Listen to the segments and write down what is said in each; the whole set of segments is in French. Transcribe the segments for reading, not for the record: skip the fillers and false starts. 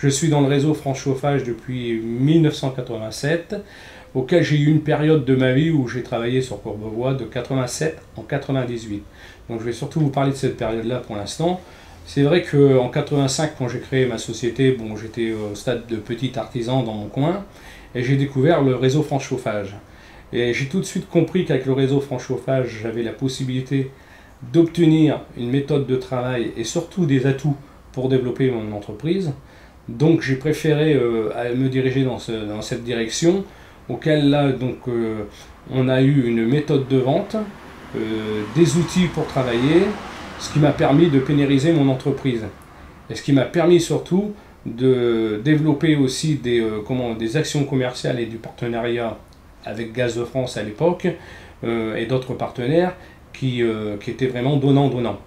Je suis dans le réseau France Chauffage depuis 1987, auquel j'ai eu une période de ma vie où j'ai travaillé sur Courbevoie de 87 en 98. Donc je vais surtout vous parler de cette période-là pour l'instant. C'est vrai qu'en 85, quand j'ai créé ma société, bon, j'étais au stade de petit artisan dans mon coin, et j'ai découvert le réseau France Chauffage. Et j'ai tout de suite compris qu'avec le réseau France Chauffage, j'avais la possibilité d'obtenir une méthode de travail et surtout des atouts pour développer mon entreprise. Donc j'ai préféré me diriger dans cette direction, auquel là donc, on a eu une méthode de vente, des outils pour travailler, ce qui m'a permis de pérenniser mon entreprise. Et ce qui m'a permis surtout de développer aussi des actions commerciales et du partenariat avec Gaz de France à l'époque et d'autres partenaires qui étaient vraiment donnant-donnant.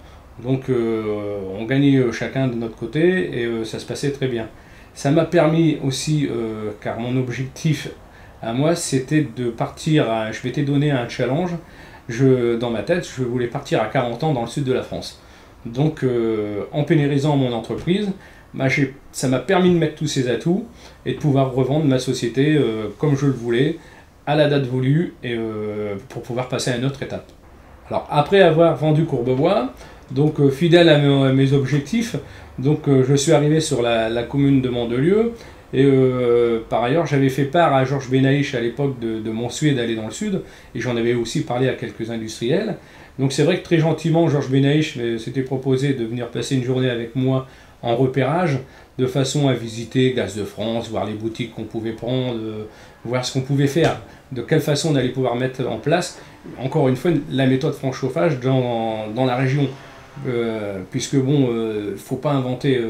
Donc on gagnait chacun de notre côté et ça se passait très bien. Ça m'a permis aussi, car mon objectif à moi c'était de partir, je m'étais donné un challenge, dans ma tête je voulais partir à 40 ans dans le sud de la France. Donc en pérennisant mon entreprise, ça m'a permis de mettre tous ces atouts et de pouvoir revendre ma société comme je le voulais, à la date voulue, et pour pouvoir passer à une autre étape. Alors après avoir vendu Courbevoie, donc fidèle à mes objectifs, donc je suis arrivé sur la commune de Mandelieu, et par ailleurs j'avais fait part à Georges Benaïch à l'époque de mon souhait d'aller dans le sud, et j'en avais aussi parlé à quelques industriels. Donc c'est vrai que très gentiment Georges Benaïch s'était proposé de venir passer une journée avec moi en repérage, de façon à visiter Gaz de France, voir les boutiques qu'on pouvait prendre, voir ce qu'on pouvait faire, de quelle façon on allait pouvoir mettre en place, encore une fois, la méthode France Chauffage dans la région. Puisque bon, faut pas inventer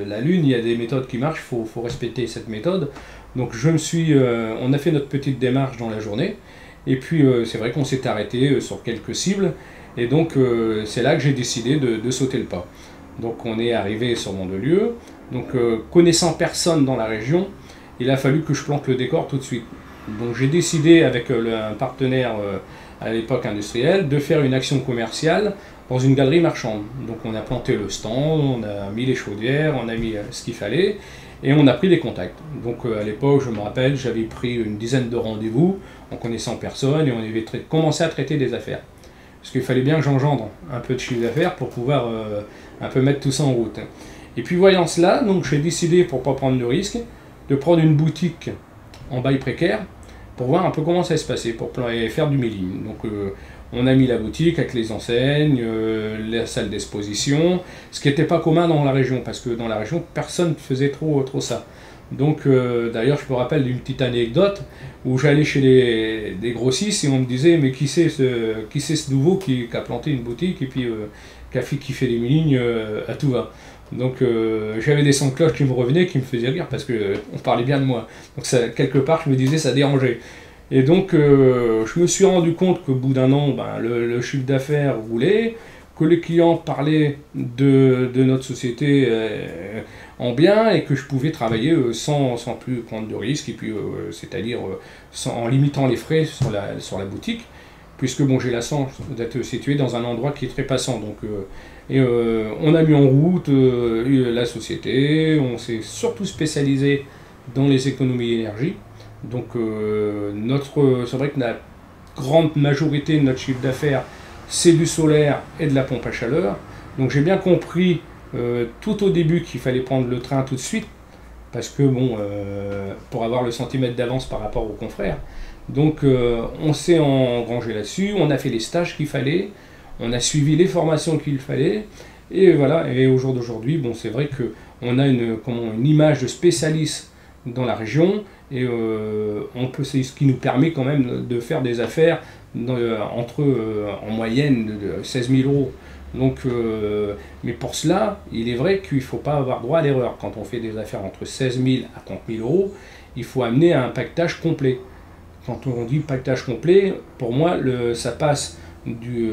la lune, il y a des méthodes qui marchent, faut respecter cette méthode. Donc on a fait notre petite démarche dans la journée, et puis c'est vrai qu'on s'est arrêté sur quelques cibles, et donc c'est là que j'ai décidé de sauter le pas. Donc on est arrivé sur Mandelieu, donc connaissant personne dans la région, il a fallu que je plante le décor tout de suite. Donc j'ai décidé avec un partenaire à l'époque industriel de faire une action commerciale dans une galerie marchande. Donc on a planté le stand, on a mis les chaudières, on a mis ce qu'il fallait, et on a pris des contacts. Donc à l'époque, je me rappelle, j'avais pris une dizaine de rendez-vous en connaissant personne, et on avait commencé à traiter des affaires. Parce qu'il fallait bien que j'engendre un peu de chiffre d'affaires pour pouvoir un peu mettre tout ça en route. Et puis voyant cela, donc j'ai décidé, pour ne pas prendre de risque, de prendre une boutique en bail précaire pour voir un peu comment ça se passait, pour faire du milling. Donc on a mis la boutique avec les enseignes, la salle d'exposition, ce qui n'était pas commun dans la région, parce que dans la région, personne ne faisait trop ça. Donc d'ailleurs, je me rappelle d'une petite anecdote où j'allais chez des grossistes et on me disait, mais qui c'est ce nouveau qui a planté une boutique et puis qui fait des millings à tout va. Donc j'avais des sons de cloche qui me revenaient, qui me faisaient rire parce qu'on parlait bien de moi. Donc ça, quelque part, je me disais, ça dérangeait. Et donc je me suis rendu compte qu'au bout d'un an, le chiffre d'affaires roulait, que les clients parlaient de notre société en bien, et que je pouvais travailler sans plus prendre de risques, et puis c'est-à-dire en limitant les frais sur la boutique, puisque bon, j'ai la chance d'être situé dans un endroit qui est très passant. Donc, on a mis en route la société, on s'est surtout spécialisé dans les économies d'énergie. Donc c'est vrai que la grande majorité de notre chiffre d'affaires, c'est du solaire et de la pompe à chaleur. Donc j'ai bien compris tout au début qu'il fallait prendre le train tout de suite, parce que bon, pour avoir le centimètre d'avance par rapport aux confrères. Donc on s'est engrangé là-dessus, on a fait les stages qu'il fallait, on a suivi les formations qu'il fallait, et voilà. Et au jour d'aujourd'hui, bon, c'est vrai qu'on a une image de spécialiste dans la région, et c'est ce qui nous permet quand même de faire des affaires en moyenne de 16 000 euros. Donc, mais pour cela, il est vrai qu'il ne faut pas avoir droit à l'erreur. Quand on fait des affaires entre 16 000 à 30 000 euros, il faut amener à un pactage complet. Quand on dit pactage complet, pour moi, ça passe du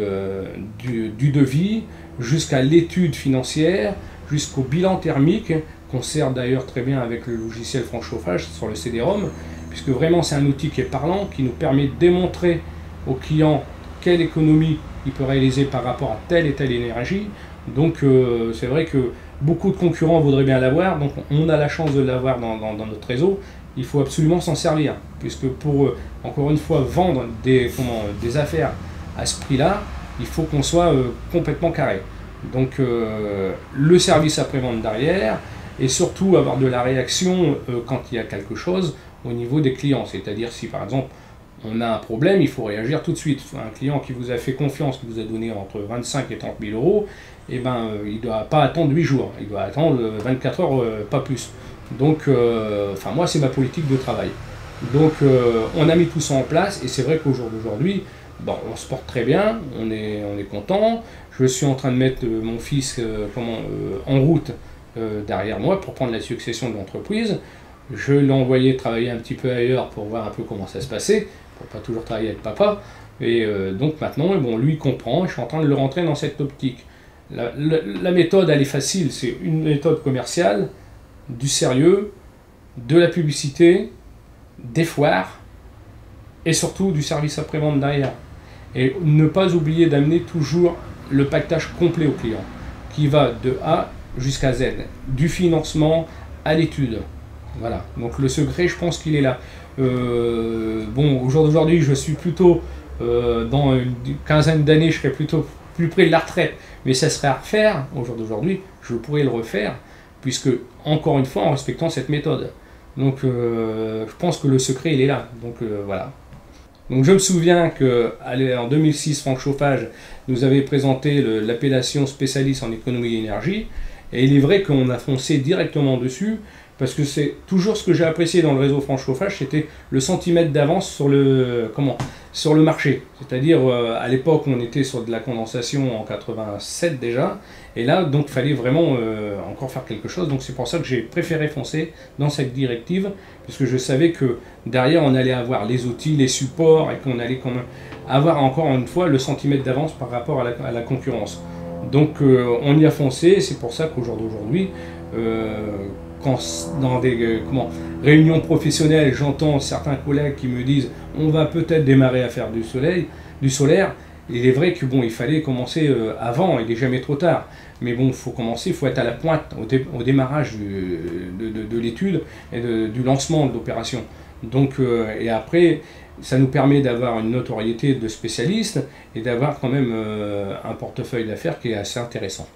devis jusqu'à l'étude financière, jusqu'au bilan thermique, qu'on sert d'ailleurs très bien avec le logiciel France Chauffage sur le CD-ROM, puisque vraiment c'est un outil qui est parlant, qui nous permet de démontrer aux clients quelle économie il peut réaliser par rapport à telle et telle énergie. Donc c'est vrai que beaucoup de concurrents voudraient bien l'avoir, donc on a la chance de l'avoir dans notre réseau. Il faut absolument s'en servir, puisque pour, encore une fois, vendre des affaires à ce prix-là, il faut qu'on soit complètement carré. Donc le service après-vente derrière, et surtout avoir de la réaction quand il y a quelque chose au niveau des clients. C'est-à-dire si par exemple on a un problème, il faut réagir tout de suite. Un client qui vous a fait confiance, qui vous a donné entre 25 et 30 000 euros, eh ben, il ne doit pas attendre 8 jours, il doit attendre 24 heures, pas plus. Donc, moi, c'est ma politique de travail. Donc, on a mis tout ça en place, et c'est vrai qu'au jour d'aujourd'hui, bon, on se porte très bien, on est content. Je suis en train de mettre mon fils en route derrière moi pour prendre la succession de l'entreprise. Je l'ai envoyé travailler un petit peu ailleurs pour voir un peu comment ça se passait, pour pas toujours travailler avec papa. Et donc maintenant, bon, lui comprend, je suis en train de le rentrer dans cette optique. La méthode, elle est facile, c'est une méthode commerciale, du sérieux, de la publicité, des foires, et surtout du service après-vente derrière. Et ne pas oublier d'amener toujours le pactage complet au client, qui va de A jusqu'à Z, du financement à l'étude. Voilà, donc le secret, je pense qu'il est là. Bon, au jour d'aujourd'hui, je suis plutôt, dans une quinzaine d'années, je serai plutôt plus près de la retraite, mais ça serait à refaire. Au jour d'aujourd'hui, je pourrais le refaire, puisque, encore une fois, en respectant cette méthode. Donc, je pense que le secret, il est là. Donc, voilà. Donc, je me souviens qu'en 2006, Franck Chauffage nous avait présenté l'appellation spécialiste en économie d'énergie, et il est vrai qu'on a foncé directement dessus, parce que c'est toujours ce que j'ai apprécié dans le réseau Franck Chauffage, c'était le centimètre d'avance sur le marché. C'est-à-dire, à l'époque, on était sur de la condensation en 87 déjà, et là, donc, il fallait vraiment encore faire quelque chose. Donc, c'est pour ça que j'ai préféré foncer dans cette directive, puisque je savais que derrière, on allait avoir les outils, les supports, et qu'on allait quand même avoir encore une fois le centimètre d'avance par rapport à la concurrence. Donc, on y a foncé, et c'est pour ça qu'au jour d'aujourd'hui, quand dans des réunions professionnelles, j'entends certains collègues qui me disent on va peut-être démarrer à faire du solaire. Il est vrai que bon, il fallait commencer avant, il n'est jamais trop tard. Mais bon, il faut commencer, il faut être à la pointe au démarrage de l'étude et du lancement de l'opération. Donc, et après, ça nous permet d'avoir une notoriété de spécialiste et d'avoir quand même un portefeuille d'affaires qui est assez intéressant.